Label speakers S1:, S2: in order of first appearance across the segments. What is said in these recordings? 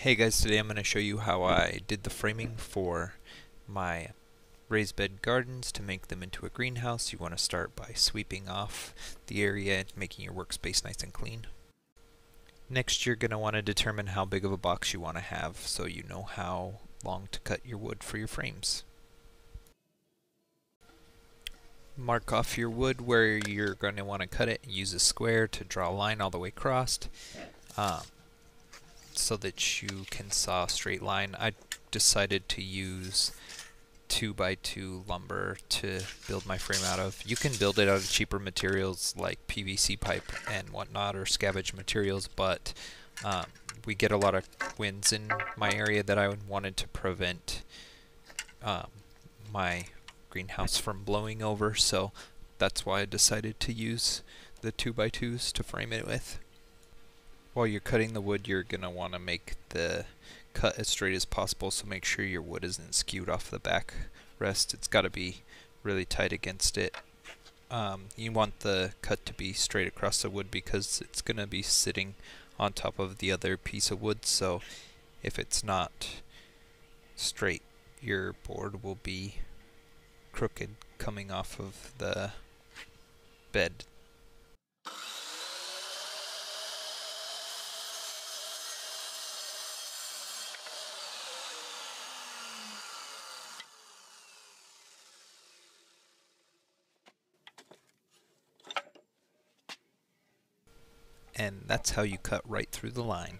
S1: Hey guys, today I'm going to show you how I did the framing for my raised bed gardens to make them into a greenhouse. You want to start by sweeping off the area and making your workspace nice and clean. Next, you're going to want to determine how big of a box you want to have so you know how long to cut your wood for your frames. Mark off your wood where you're going to want to cut it and use a square to draw a line all the way across. So that you can saw a straight line. I decided to use 2x2 lumber to build my frame out of. You can build it out of cheaper materials like PVC pipe and whatnot, or scavenge materials, but we get a lot of winds in my area that I wanted to prevent my greenhouse from blowing over, so that's why I decided to use the 2x2s to frame it with. While you're cutting the wood, you're going to want to make the cut as straight as possible, so make sure your wood isn't skewed off the back rest. It's got to be really tight against it. You want the cut to be straight across the wood because it's going to be sitting on top of the other piece of wood, so if it's not straight, your board will be crooked coming off of the bed. And that's how you cut right through the line.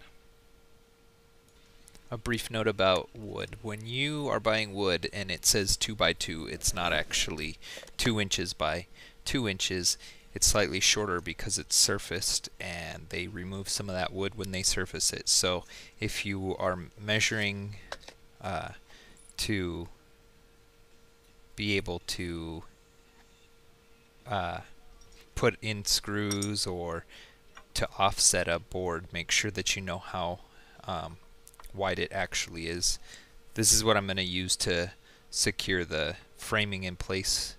S1: A brief note about wood. When you are buying wood and it says 2x2, it's not actually 2 inches by 2 inches. It's slightly shorter because it's surfaced, and they remove some of that wood when they surface it. So if you are measuring to be able to put in screws or to offset a board, make sure that you know how wide it actually is. This is what I'm going to use to secure the framing in place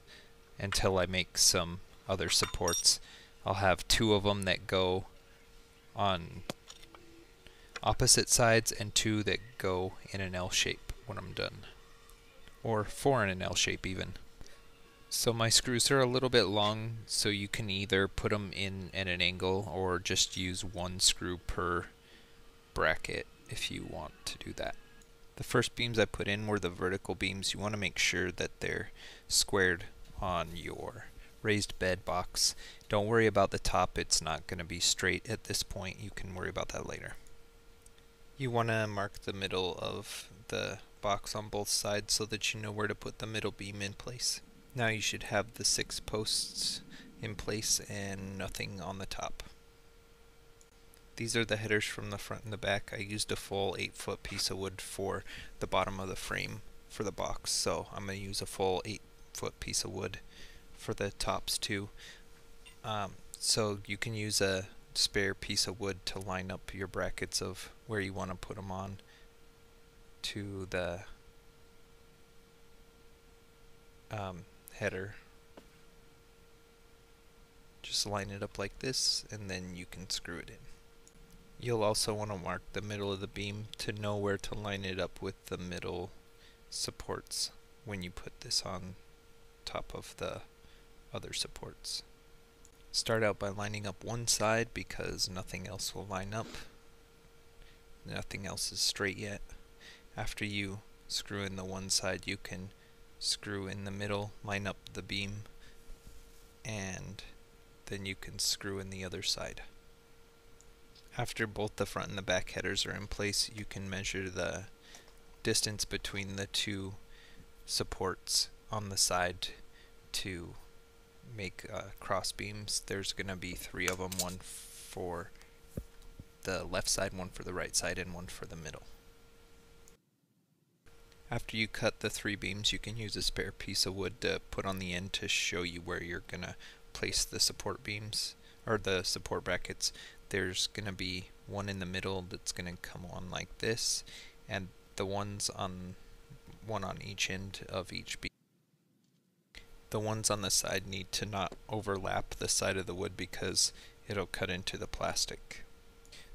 S1: until I make some other supports. I'll have 2 of them that go on opposite sides and 2 that go in an L shape when I'm done, or 4 in an L shape even. So my screws are a little bit long, so you can either put them in at an angle or just use 1 screw per bracket if you want to do that. The first beams I put in were the vertical beams. You want to make sure that they're squared on your raised bed box. Don't worry about the top, it's not going to be straight at this point. You can worry about that later. You want to mark the middle of the box on both sides so that you know where to put the middle beam in place. Now you should have the 6 posts in place and nothing on the top. These are the headers from the front and the back. I used a full 8-foot piece of wood for the bottom of the frame for the box, so I'm going to use a full 8-foot piece of wood for the tops too. So you can use a spare piece of wood to line up your brackets of where you want to put them on to the header. Just line it up like this and then you can screw it in. You'll also want to mark the middle of the beam to know where to line it up with the middle supports when you put this on top of the other supports. Start out by lining up one side because nothing else will line up. Nothing else is straight yet. After you screw in the one side, you can screw in the middle, line up the beam, and then you can screw in the other side. After both the front and the back headers are in place, you can measure the distance between the 2 supports on the side to make cross beams. There's going to be 3 of them, 1 for the left side, 1 for the right side, and 1 for the middle. After you cut the 3 beams, you can use a spare piece of wood to put on the end to show you where you're going to place the support beams, or the support brackets. There's going to be 1 in the middle that's going to come on like this, and the ones on 1 on each end of each beam. The ones on the side need to not overlap the side of the wood because it'll cut into the plastic.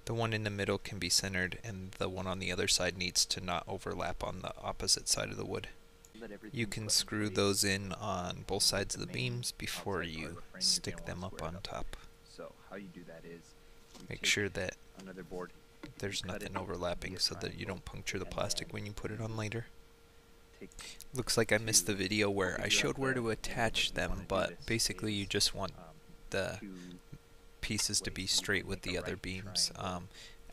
S1: The one in the middle can be centered, and the one on the other side needs to not overlap on the opposite side of the wood. You can screw those in on both sides of the beams before you stick them up on top.
S2: So how you do that is
S1: make sure that
S2: another board,
S1: there's nothing overlapping so that you don't puncture the plastic when you put it on later. Looks like I missed the video where I showed where to attach them, but basically you just want the pieces to be straight with the other beams.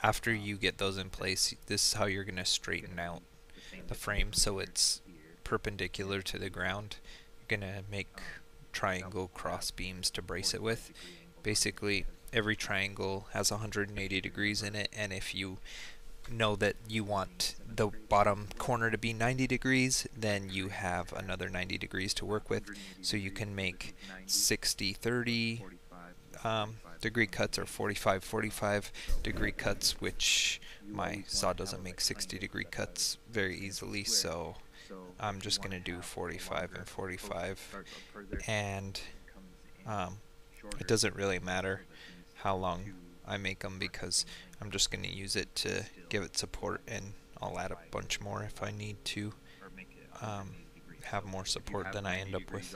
S1: After you get those in place, this is how you're going to straighten out the frame so it's perpendicular to the ground. You're going to make triangle cross beams to brace it with. Basically, every triangle has 180 degrees in it, and if you know that you want the bottom corner to be 90 degrees, then you have another 90 degrees to work with. So you can make 60-30 degree cuts or 45-45 degree cuts, which my saw doesn't make 60 degree cuts very easily, so I'm just going to do 45 and 45, and it doesn't really matter how long I make them because I'm just going to use it to give it support, and I'll add a bunch more if I need to have more support than I end up with.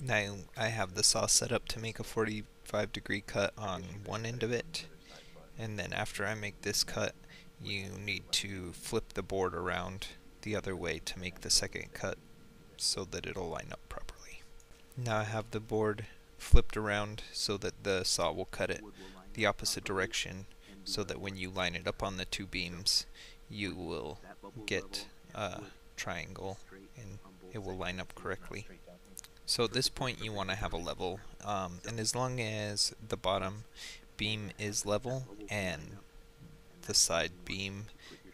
S1: Now I have the saw set up to make a 45 degree cut on one end of it, and then after I make this cut you need to flip the board around the other way to make the second cut so that it'll line up properly. Now I have the board flipped around so that the saw will cut it the opposite direction, so that when you line it up on the two beams you will get a triangle and it will line up correctly. So at this point you want to have a level, and as long as the bottom beam is level and the side beam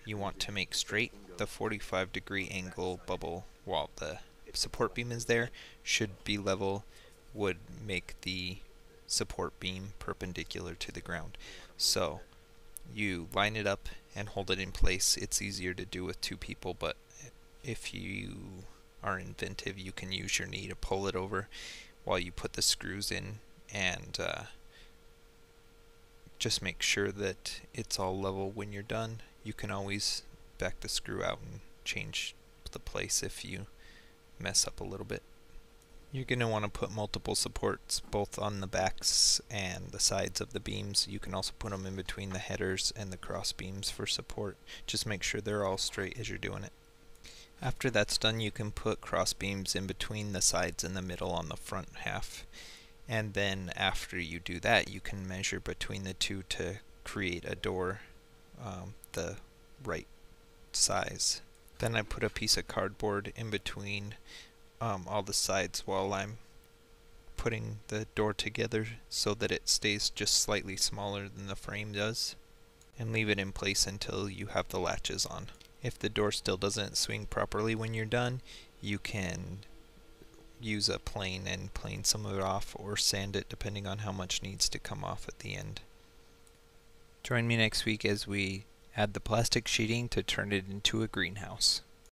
S1: you want to make straight, the 45 degree angle bubble while the support beam is there should be level, would make the support beam perpendicular to the ground. So you line it up and hold it in place. It's easier to do with two people, but if you are inventive you can use your knee to pull it over while you put the screws in, and just make sure that it's all level when you're done. You can always back the screw out and change the place if you mess up a little bit. You're going to want to put multiple supports both on the backs and the sides of the beams. You can also put them in between the headers and the cross beams for support. Just make sure they're all straight as you're doing it. After that's done, you can put cross beams in between the sides and the middle on the front half. And then after you do that, you can measure between the two to create a door the right size. Then I put a piece of cardboard in between all the sides while I'm putting the door together so that it stays just slightly smaller than the frame does, and leave it in place until you have the latches on. If the door still doesn't swing properly when you're done, you can use a plane and plane some of it off or sand it depending on how much needs to come off at the end. Join me next week as we add the plastic sheeting to turn it into a greenhouse.